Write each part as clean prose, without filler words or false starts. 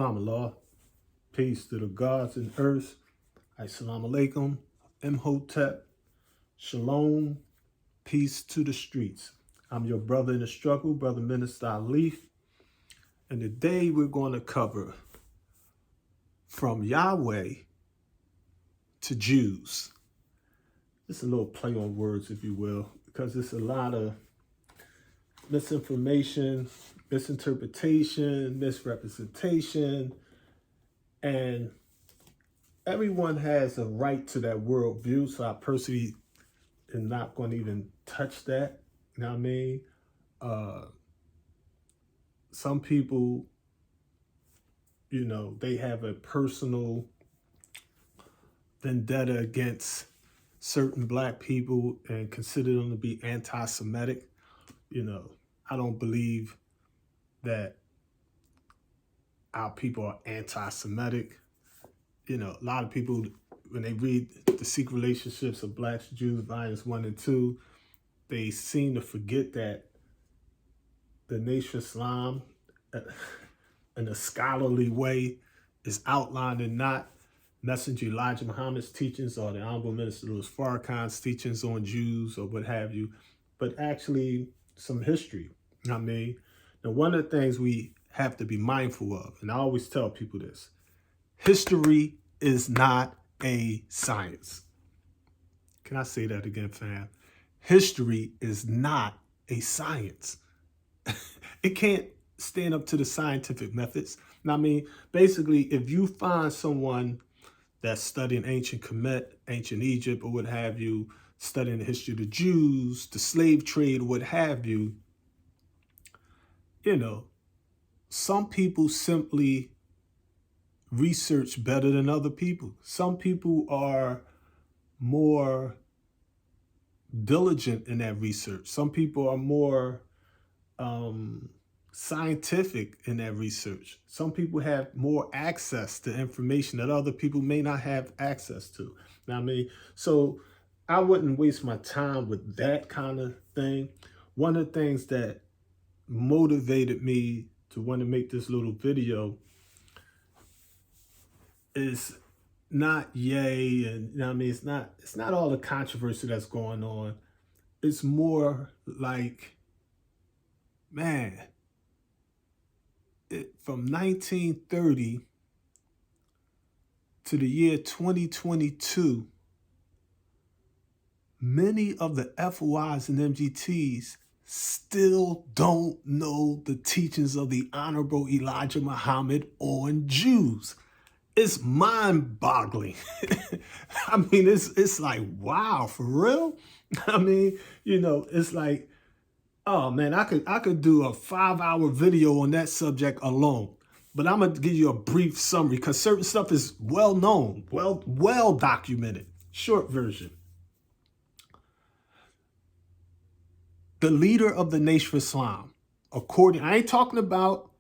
Shalom, Allah. Peace to the gods and earth. Assalamu alaikum. Imhotep. Shalom. Peace to the streets. I'm your brother in the struggle, Brother Minister Alif. And today we're going to cover from Yahweh to Jews. It's a little play on words, if you will, because it's a lot of misinformation, misinterpretation, misrepresentation, and everyone has a right to that worldview. So I personally am not going to even touch that. You know what I mean? Some people, they have a personal vendetta against certain black people and consider them to be anti-Semitic. I don't believe that our people are anti-Semitic. A lot of people, when they read The Secret Relationships of Blacks, Jews, volumes 1 and 2, they seem to forget that the Nation of Islam, in a scholarly way, is outlined in not Messenger Elijah Muhammad's teachings or the Honorable Minister Louis Farrakhan's teachings on Jews or what have you, but actually some history. Now, one of the things we have to be mindful of, and I always tell people this, history is not a science. Can I say that again, fam? History is not a science. It can't stand up to the scientific methods. Now, basically, if you find someone that's studying ancient Kemet, ancient Egypt, or what have you, studying the history of the Jews, the slave trade, or what have you, some people simply research better than other people. Some people are more diligent in that research. Some people are more scientific in that research. Some people have more access to information that other people may not have access to. So I wouldn't waste my time with that kind of thing. One of the things that motivated me to want to make this little video is not yay, and it's not all the controversy that's going on. It's more like, from 1930 to the year 2022, many of the FOIs and MGTs still don't know the teachings of the Honorable Elijah Muhammad on Jews. It's mind-boggling. It's like, wow, for real? It's like, oh man, I could do a 5-hour video on that subject alone. But I'm gonna give you a brief summary because certain stuff is well known, well documented. Short version. The leader of the Nation of Islam, I ain't talking about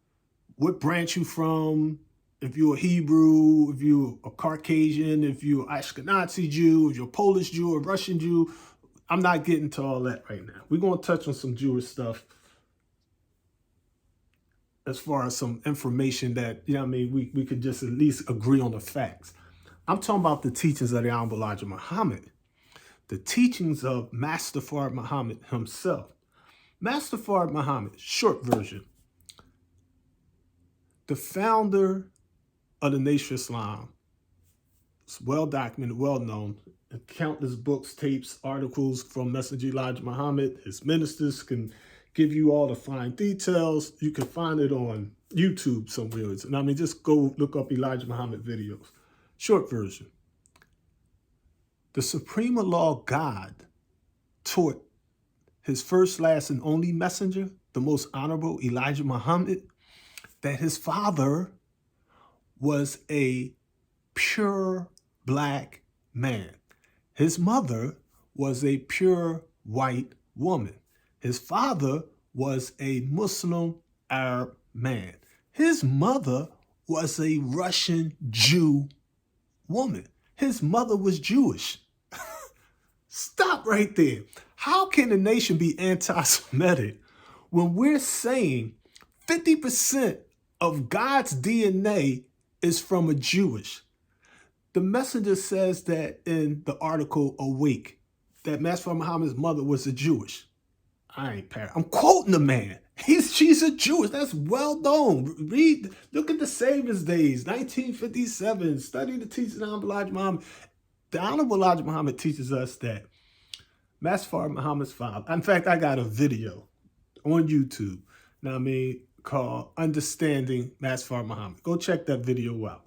what branch you from, if you're a Hebrew, if you're a Caucasian, if you're an Ashkenazi Jew, if you're a Polish Jew or Russian Jew. I'm not getting to all that right now. We're going to touch on some Jewish stuff as far as some information that, we could just at least agree on the facts. I'm talking about the teachings of the Honorable Elijah Muhammad, the teachings of Master Fard Muhammad himself. Master Fard Muhammad, short version, the founder of the Nation of Islam. It's well documented, well known. Countless books, tapes, articles from Messenger Elijah Muhammad. His ministers can give you all the fine details. You can find it on YouTube somewhere. Just go look up Elijah Muhammad videos. Short version. The Supreme Allah God taught his first, last, and only messenger, the most honorable Elijah Muhammad, that his father was a pure black man. His mother was a pure white woman. His father was a Muslim Arab man. His mother was a Russian Jew woman. His mother was Jewish. Stop right there. How can a nation be anti-Semitic when we're saying 50% of God's DNA is from a Jewish. The messenger says that in the article Awake, that Master Muhammad's mother was a Jewish. I ain't parrot. I'm quoting the man. She's a Jewish. That's well known. Read, look at the Savior's Days, 1957. Study the teachings of Elijah Muhammad. The Honorable Elijah Muhammad teaches us that Master Muhammad's father. In fact, I got a video on YouTube, called Understanding Master Muhammad. Go check that video out.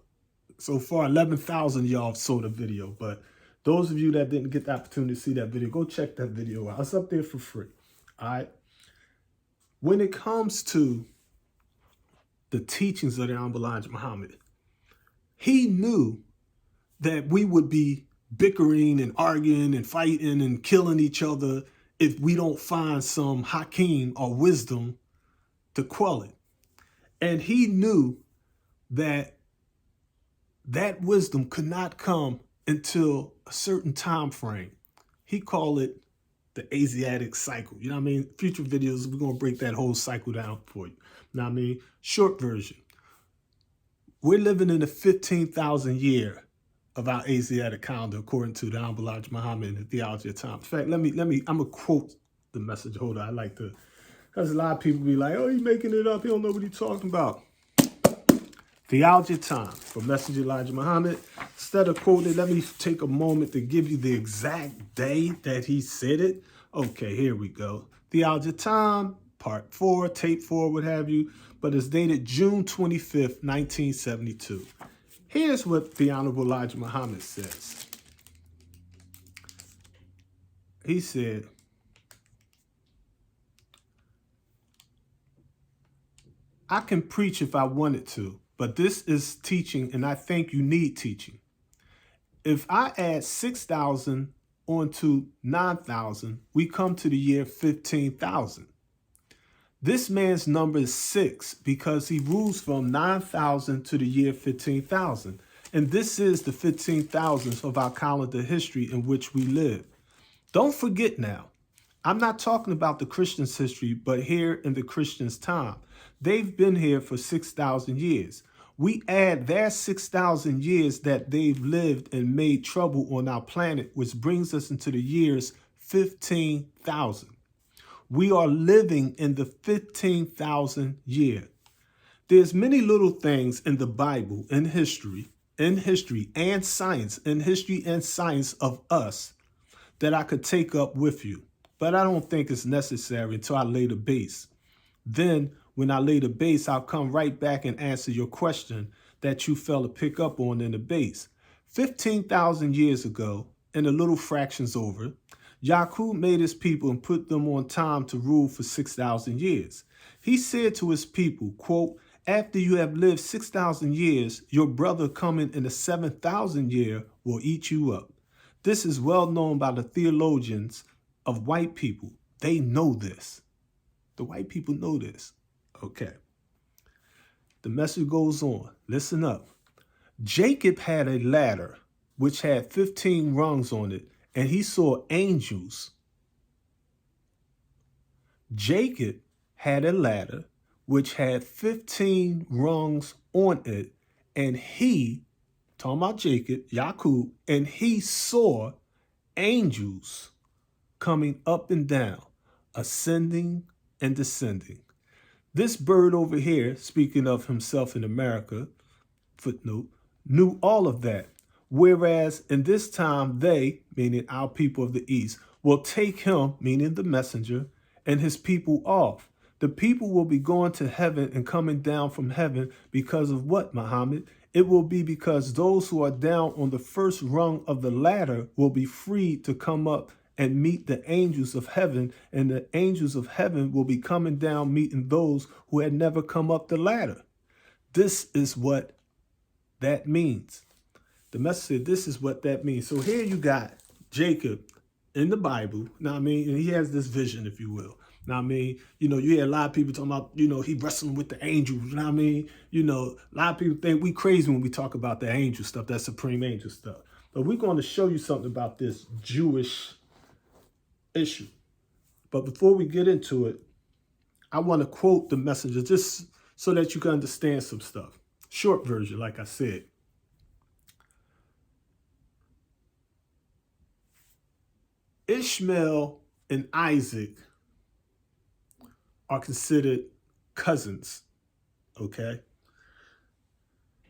So far, 11,000 of y'all saw the video, but those of you that didn't get the opportunity to see that video, go check that video out. It's up there for free. All right. When it comes to the teachings of the Honorable Elijah Muhammad, he knew that we would be bickering and arguing and fighting and killing each other if we don't find some hakim or wisdom to quell it. And he knew that that wisdom could not come until a certain time frame. He called it the Asiatic cycle. You know what I mean? Future videos, we're going to break that whole cycle down for you. You know what I mean? Short version. We're living in the 15,000 year of our Asiatic calendar, according to the Honorable Elijah Muhammad and the Theology of Time. In fact, I'm going to quote the message holder. I like to, because a lot of people be like, oh, he's making it up. He don't know what he's talking about. Theology of Time from Messenger Elijah Muhammad. Instead of quoting it, let me take a moment to give you the exact day that he said it. Okay, here we go. Theology of Time, part 4, tape 4, what have you. But it's dated June 25th, 1972. Here's what the Honorable Elijah Muhammad says. He said, I can preach if I wanted to, but this is teaching, and I think you need teaching. If I add 6,000 onto 9,000, we come to the year 15,000. This man's number is 6 because he rules from 9,000 to the year 15,000. And this is the 15,000th of our calendar history in which we live. Don't forget now, I'm not talking about the Christians' history, but here in the Christians' time. They've been here for 6,000 years. We add their 6,000 years that they've lived and made trouble on our planet, which brings us into the years 15,000. We are living in the 15,000 year. There's many little things in the Bible, in history and science of us that I could take up with you. But I don't think it's necessary until I lay the base. Then when I lay the base, I'll come right back and answer your question that you failed to pick up on in the base. 15,000 years ago, and a little fractions over, Yaqub made his people and put them on time to rule for 6,000 years. He said to his people, quote, after you have lived 6,000 years, your brother coming in the 7,000 year will eat you up. This is well known by the theologians of white people. They know this. The white people know this. Okay. The message goes on. Listen up. Jacob had a ladder which had 15 rungs on it, and he saw angels. Jacob had a ladder which had 15 rungs on it, and he, talking about Jacob, Yaqub, and he saw angels coming up and down, ascending and descending. This bird over here, speaking of himself in America, footnote, knew all of that. Whereas in this time, they, meaning our people of the East, will take him, meaning the messenger, and his people off. The people will be going to heaven and coming down from heaven because of what, Muhammad? It will be because those who are down on the first rung of the ladder will be freed to come up and meet the angels of heaven, and the angels of heaven will be coming down meeting those who had never come up the ladder. This is what that means. The message said this is what that means. So here you got Jacob in the Bible, now I mean, and he has this vision, if you will. Now I mean, you hear a lot of people talking about, he wrestling with the angels. You know what I mean? A lot of people think we crazy when we talk about the angel stuff, that supreme angel stuff. But we're going to show you something about this Jewish issue. But before we get into it, I want to quote the messenger, just so that you can understand some stuff. Short version, like I said. Ishmael and Isaac are considered cousins, okay?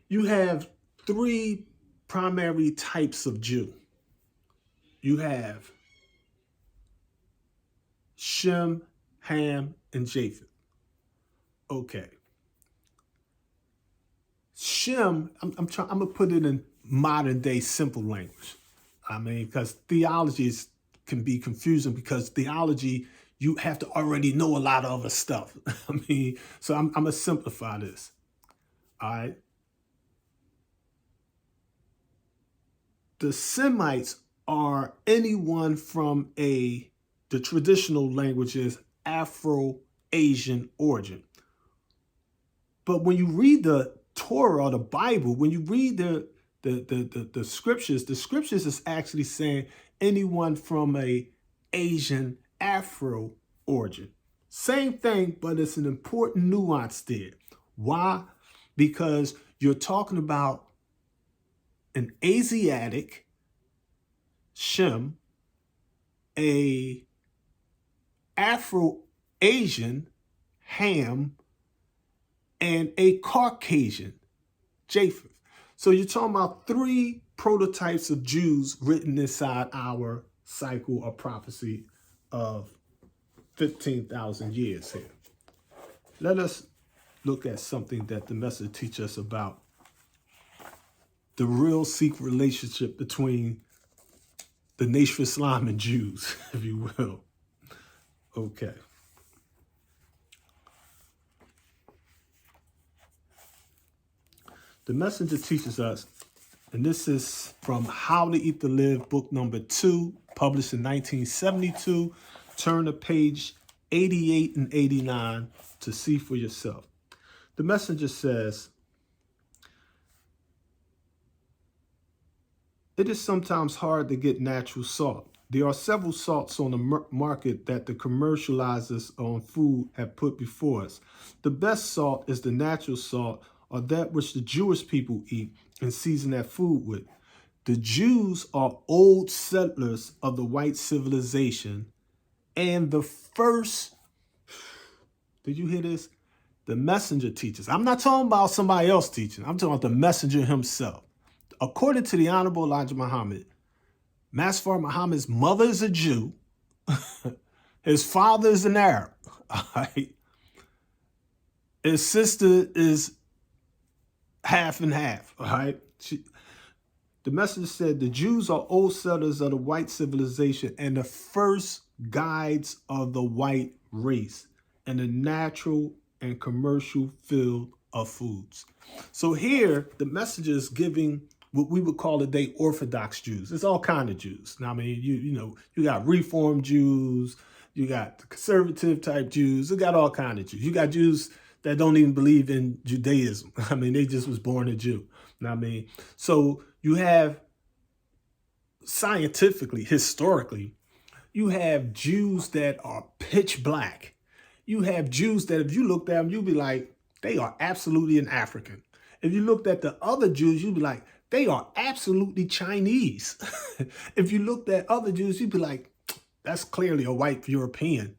You have three primary types of Jew. You have Shem, Ham, and Japheth. Okay. Shem, I'm gonna put it in modern day simple language. I mean, because theologies can be confusing because theology, you have to already know a lot of other stuff. I mean, so I'm gonna simplify this. All right. The Semites are anyone from the traditional languages Afro-Asian origin. But when you read the Torah or the Bible, when you read the scriptures is actually saying anyone from a Asian Afro origin. Same thing, but it's an important nuance there. Why? Because you're talking about an Asiatic, Shem, a Afro-Asian, Ham, and a Caucasian, Japheth. So you're talking about three prototypes of Jews written inside our cycle or prophecy of 15,000 years here. Let us look at something that the message teaches us about the real secret relationship between the Nation of Islam and Jews, if you will. Okay. The messenger teaches us, and this is from How to Eat to Live, book number 2, published in 1972. Turn to page 88 and 89 to see for yourself. The messenger says, it is sometimes hard to get natural salt. There are several salts on the market that the commercializers on food have put before us. The best salt is the natural salt, or that which the Jewish people eat and season their food with. The Jews are old settlers of the white civilization, and the first, did you hear this? The messenger teaches. I'm not talking about somebody else teaching. I'm talking about the messenger himself. According to the Honorable Elijah Muhammad, Master Muhammad's mother is a Jew. His father is an Arab. All right. His sister is half and half. All right. The message said the Jews are old settlers of the white civilization and the first guides of the white race in the natural and commercial field of foods. So here, the message is giving what we would call today Orthodox Jews. It's all kind of Jews. Now, I mean, you got Reform Jews, you got the conservative type Jews, you got all kind of Jews. You got Jews that don't even believe in Judaism. I mean, they just was born a Jew. Now, I mean, so you have scientifically, historically, you have Jews that are pitch black. You have Jews that if you looked at them, you'd be like, they are absolutely an African. If you looked at the other Jews, you'd be like, they are absolutely Chinese. If you looked at other Jews, you'd be like, that's clearly a white European.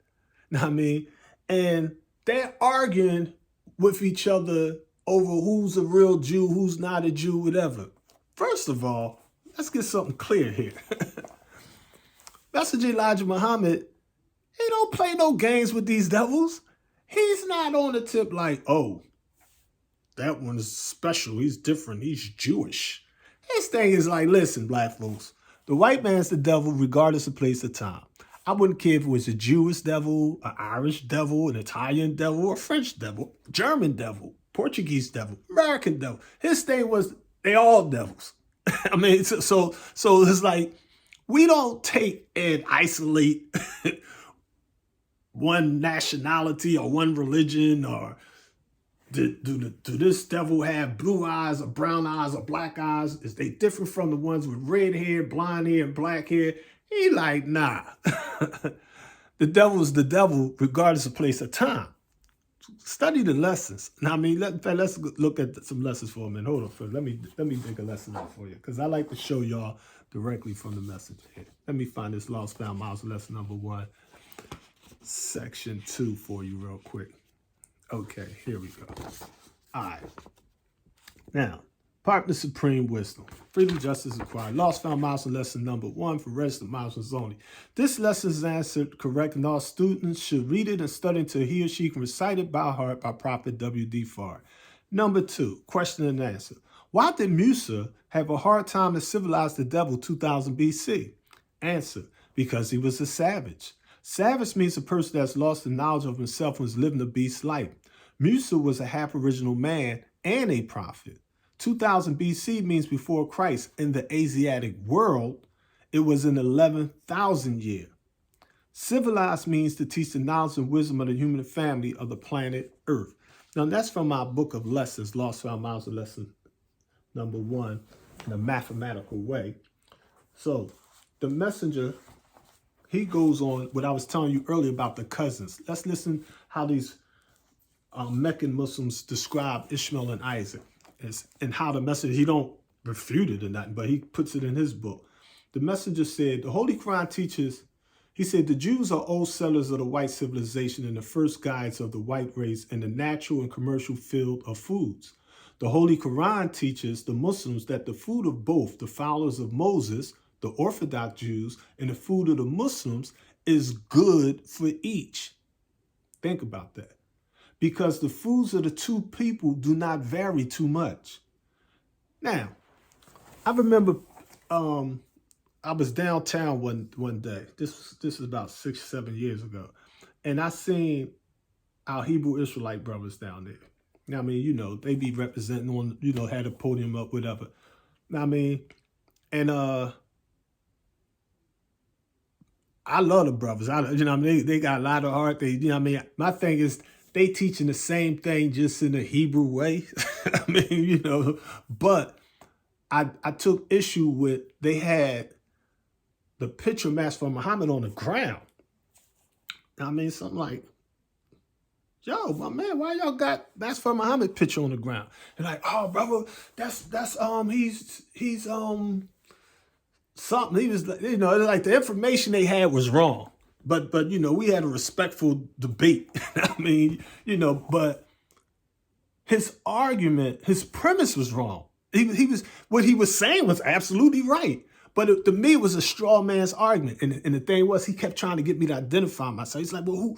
Know what I mean? And they're arguing with each other over who's a real Jew, who's not a Jew, whatever. First of all, let's get something clear here. Messenger Elijah Muhammad, he don't play no games with these devils. He's not on the tip like, oh, that one is special. He's different. He's Jewish. His thing is like, listen, black folks, the white man's the devil regardless of place or time. I wouldn't care if it was a Jewish devil, an Irish devil, an Italian devil, or a French devil, German devil, Portuguese devil, American devil. His thing was they all devils. I mean, so it's like we don't take and isolate one nationality or one religion or do this devil have blue eyes or brown eyes or black eyes? Is they different from the ones with red hair, blonde hair, and black hair? He like, nah. The devil is the devil regardless of place or time. Study the lessons. Now, I mean, let's look at some lessons for a minute. Hold on, first. Let me take a lesson out for you, because I like to show y'all directly from the message here. Let me find this Lost Found Miles lesson number 1, section 2 for you real quick. Okay, here we go. All right. Now, partner supreme wisdom. Freedom, justice required. Lost Found Miles lesson number 1 for registered Miles only. This lesson is answered correct, and all students should read it and study until he or she can recite it by heart by Prophet W.D. Farr. Number 2, question and answer. Why did Musa have a hard time to civilize the devil 2000 BC? Answer, because he was a savage. Savage means a person that's lost the knowledge of himself and was living a beast's life. Musa was a half-original man and a prophet. 2000 BC means before Christ. In the Asiatic world, it was in 11,000 year. Civilized means to teach the knowledge and wisdom of the human family of the planet Earth. Now, that's from my book of lessons, Lost Found Miles lesson number 1, in a mathematical way. So, the messenger, he goes on what I was telling you earlier about the cousins. Let's listen how these Meccan Muslims describe Ishmael and Isaac, and how the messenger, he don't refute it or nothing, but he puts it in his book. The messenger said, the Holy Quran teaches, he said, the Jews are old settlers of the white civilization and the first guides of the white race in the natural and commercial field of foods. The Holy Quran teaches the Muslims that the food of both the followers of Moses, the Orthodox Jews, and the food of the Muslims is good for each. Think about that. Because the foods of the two people do not vary too much. Now, I remember I was downtown one day. This is about 6-7 years ago. And I seen our Hebrew Israelite brothers down there. Now, I mean, you know, they be representing on, you know, had a podium up, whatever. Now, I mean, and I love the brothers. You know, I mean, they got a lot of heart. They, you know, I mean, my thing is, they teaching the same thing just in a Hebrew way. I mean, you know, but I took issue with, they had the picture of Master Muhammad on the ground. I mean, something like, yo, my man, why y'all got Master Muhammad picture on the ground? And like, oh, brother, that's he's something. He was, you know, like the information they had was wrong. But you know, we had a respectful debate. I mean, you know, but his argument, his premise was wrong. He was, what he was saying was absolutely right. But to me, it was a straw man's argument. And the thing was, he kept trying to get me to identify myself. He's like, well, who,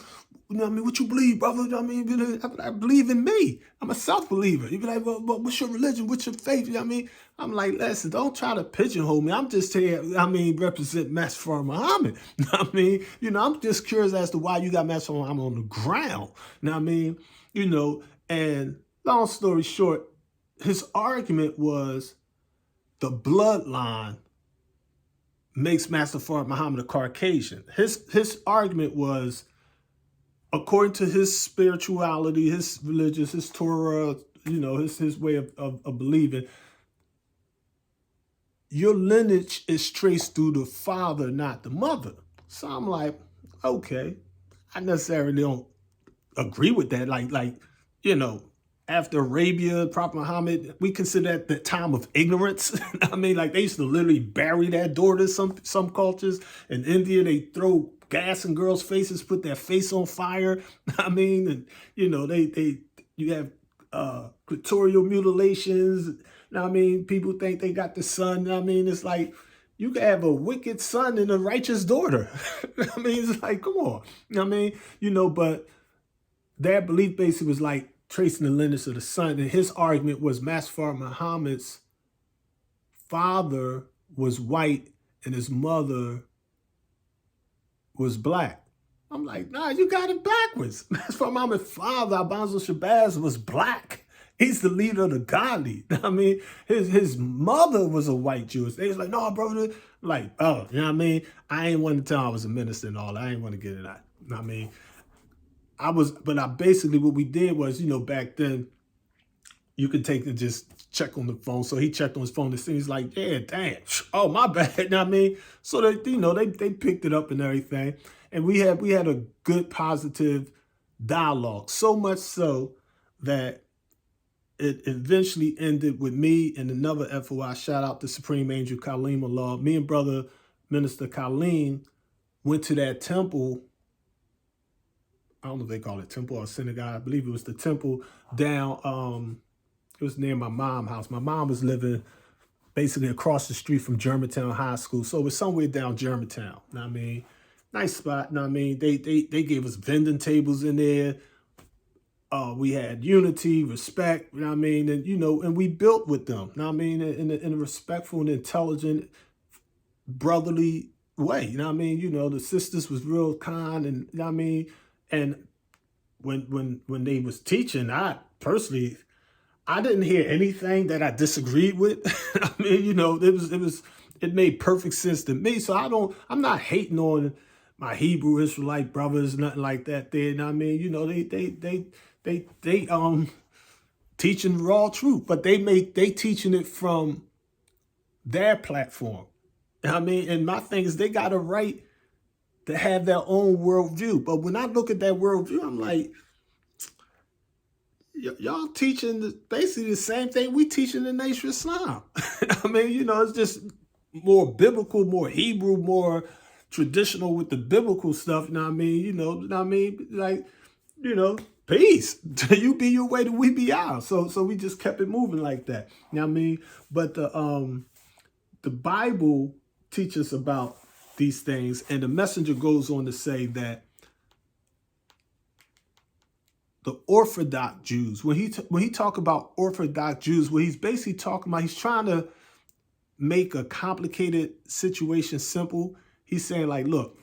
you know what I mean, what you believe, brother? You know what I mean, I believe in me. I'm a self-believer. He'd be like, well, what's your religion? What's your faith? You know what I mean? I'm like, listen, don't try to pigeonhole me. I'm just here, I mean, represent Master Muhammad. You know what I mean? You know, I'm just curious as to why you got Master Muhammad on the ground. You know what I mean? You know, and long story short, his argument was the bloodline makes Master Muhammad a Caucasian. His argument was, according to his spirituality, his religious, his Torah, you know, his way of believing, your lineage is traced through the father, not the mother. So I'm like, okay, I necessarily don't agree with that. Like, you know, after Arabia, Prophet Muhammad, we consider that the time of ignorance. I mean, like, they used to literally bury their daughters. Some cultures in India, they throw gas in girls' faces, put their face on fire. I mean, and you know, you have clitoral mutilations. I mean, people think they got the son. I mean, it's like, you can have a wicked son and a righteous daughter. I mean, it's like, come on. I mean, you know, but their belief basically was like tracing the lineage of the son. And his argument was Master Muhammad's father was white and his mother was black. I'm like, nah, you got it backwards. Master Muhammad's father, Alfonso Shabazz, was black. He's the leader of the Gandhi. I mean, his mother was a white Jewish. They was like, no, brother. Like, oh, you know what I mean? I ain't want to tell I was a minister and all that. I ain't want to get it out. I mean, but I basically, what we did was, you know, back then, you could take and just check on the phone. So he checked on his phone and he's like, yeah, damn. Oh, my bad. You know what I mean? So they, you know, they picked it up and everything. And we had a good, positive dialogue, so much so that it eventually ended with me and another FOI. Shout out to Supreme Angel Kaleem Allah. Me and brother Minister Kaleem went to that temple. I don't know if they call it temple or synagogue. I believe it was the temple down. It was near my mom's house. My mom was living basically across the street from Germantown High School, so it was somewhere down Germantown. Know what I mean, nice spot. Know what I mean, they gave us vending tables in there. We had unity, respect, you know what I mean? And, and we built with them, you know what I mean? In a respectful and intelligent, brotherly way, you know what I mean? The sisters was real kind, and, you know what I mean? And when they was teaching, I personally, I didn't hear anything that I disagreed with. I mean, it made perfect sense to me. So I'm not hating on my Hebrew Israelite brothers, nothing like that there, you know what I mean? They teaching raw truth, but they teaching it from their platform. I mean, and my thing is they got a right to have their own worldview. But when I look at that worldview, I'm like, y'all teaching basically the same thing we teaching in Nation Islam. I mean, it's just more biblical, more Hebrew, more traditional with the biblical stuff. You know what I mean? You know what I mean? Like, peace. You be your way, to we be ours. So we just kept it moving like that. You know what I mean? But the Bible teaches about these things, and the messenger goes on to say that the Orthodox Jews, when he talk about Orthodox Jews, what he's basically talking about, he's trying to make a complicated situation simple. He's saying, like, look,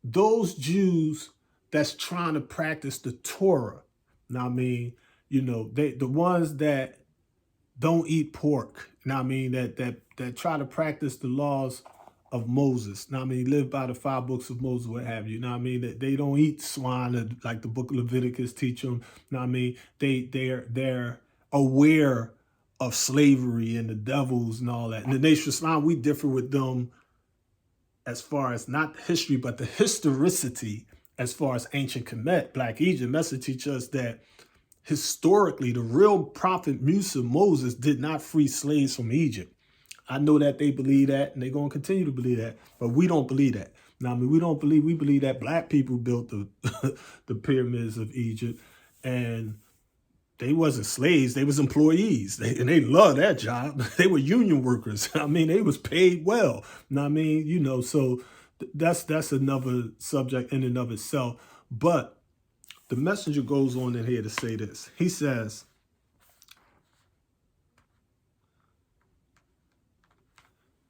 those Jews that's trying to practice the Torah, you know what I mean? The ones that don't eat pork, you know what I mean? That try to practice the laws of Moses. Now, I mean, live by the 5 books of Moses, what have you. Know what I mean? That they don't eat swine like the book of Leviticus teach them. Know what I mean? They're aware of slavery and the devils and all that. In the Nation of Islam, we differ with them as far as not history, but the historicity as far as ancient Kemet, Black Egypt. Message teach us that historically, the real prophet Musa, Moses, did not free slaves from Egypt. I know that they believe that, and they're going to continue to believe that, but we don't believe that. Now, I mean, we believe that black people built the the pyramids of Egypt, and they wasn't slaves, they was employees, and they loved that job. They were union workers. I mean, they was paid well. Now, I mean, so that's another subject in and of itself. But the messenger goes on in here to say this. He says,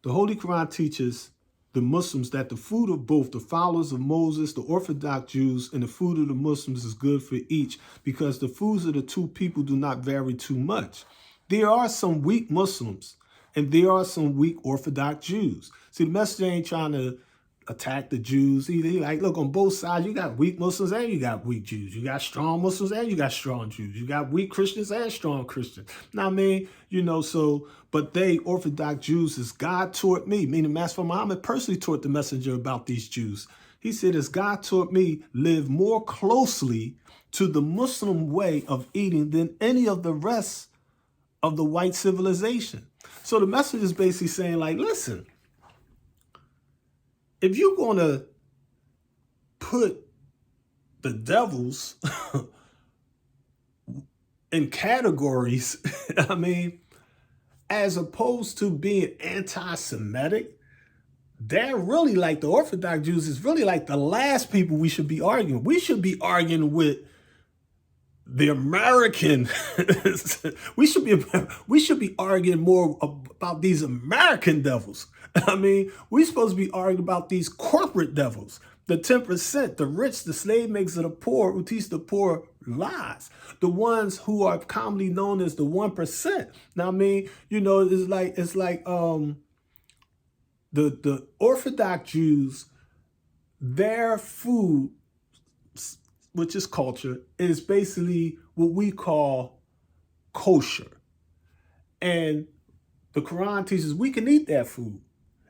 the Holy Quran teaches the Muslims that the food of both the followers of Moses, the Orthodox Jews, and the food of the Muslims is good for each, because the foods of the two people do not vary too much. There are some weak Muslims, and there are some weak Orthodox Jews. See, the messenger ain't trying to attack the Jews either. He like, look, on both sides, you got weak Muslims and you got weak Jews. You got strong Muslims and you got strong Jews. You got weak Christians and strong Christians. Now, I mean, but they, Orthodox Jews, as God taught me, meaning Master Muhammad personally taught the messenger about these Jews. He said, as God taught me, live more closely to the Muslim way of eating than any of the rest of the white civilization. So the messenger is basically saying, like, listen, if you're going to put the devils in categories, I mean, as opposed to being anti-Semitic, they're really like the Orthodox Jews is really like the last people we should be arguing. We should be arguing with the American. we should be arguing more about these American devils. I mean, we're supposed to be arguing about these corporate devils, the 10%, the rich, the slave makers of the poor who teach the poor lies, the ones who are commonly known as the 1%. Now, I mean, it's like the Orthodox Jews, their food, which is culture, is basically what we call kosher. And the Quran teaches we can eat that food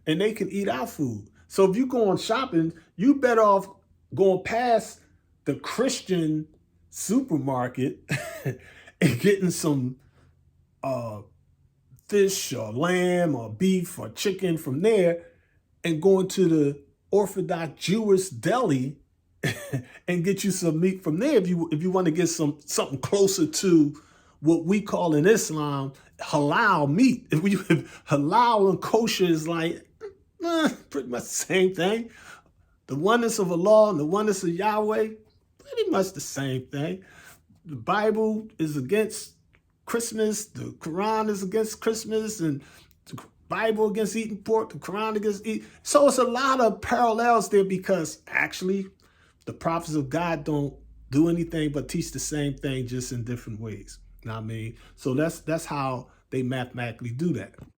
and they can eat our food. So if you go on shopping, you better off going past the Christian supermarket and getting some uh, fish or lamb or beef or chicken from there and going to the Orthodox Jewish deli and get you some meat from there if you want to get something closer to what we call in Islam halal meat. If halal and kosher is like pretty much the same thing. The oneness of Allah and the oneness of Yahweh, pretty much the same thing. The Bible is against Christmas. The Quran is against Christmas, and the Bible against eating pork. The Quran against eating. So it's a lot of parallels there because actually the prophets of God don't do anything but teach the same thing just in different ways. You know what I mean? So that's how they mathematically do that.